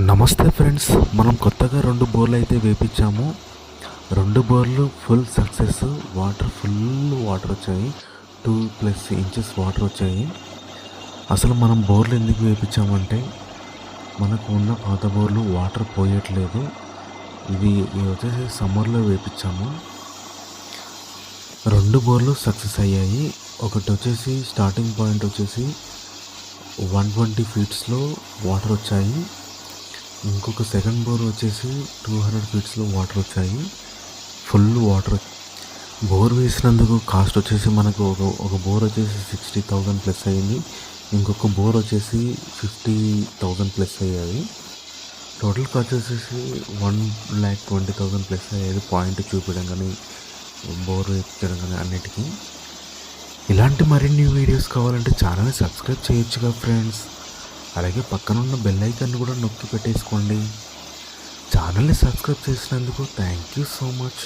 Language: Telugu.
నమస్తే ఫ్రెండ్స్, మనం కొత్తగా 2 బోర్లు అయితే వేపించాము. 2 బోర్లు ఫుల్ సక్సెస్. వాటర్ వచ్చాయి. 2+ ఇంచెస్ వాటర్ వచ్చాయి. అసలు మనం బోర్లు ఎందుకు వేపించామంటే మనకు ఉన్న పాత బోర్లు వాటర్ పోయట్లేదు. ఇది వచ్చేసి సమ్మర్లో వేపించాము. 2 బోర్లు సక్సెస్ అయ్యాయి. ఒకటి వచ్చేసి స్టార్టింగ్ పాయింట్ వచ్చేసి 120 ఫీట్స్లో వాటర్ వచ్చాయి. ఇంకొక సెకండ్ బోర్ వచ్చేసి 200 ఫీట్స్లో వాటర్ వచ్చాయి. Full water. బోర్ వేసినందుకు కాస్ట్ వచ్చేసి మనకు ఒక బోర్ వచ్చేసి 60,000 ప్లస్ అయ్యింది. ఇంకొక బోర్ వచ్చేసి 50,000 ప్లస్ అయ్యాయి. టోటల్ కాస్ట్ వచ్చేసి 1,20,000 ప్లస్ అయ్యేది. పాయింట్ చూపించడం కానీ బోర్ వేయించడం కానీ అన్నిటికీ. ఇలాంటి మరిన్ని వీడియోస్ కావాలంటే ఛానల్ని సబ్స్క్రైబ్ చేయొచ్చుగా ఫ్రెండ్స్. అలాగే పక్కనున్న బెల్ ఐకాన్ కూడా నొక్కి పెట్టేసుకోండి. ఛానల్ని సబ్స్క్రైబ్ చేసినందుకు థ్యాంక్ యూ సో మచ్.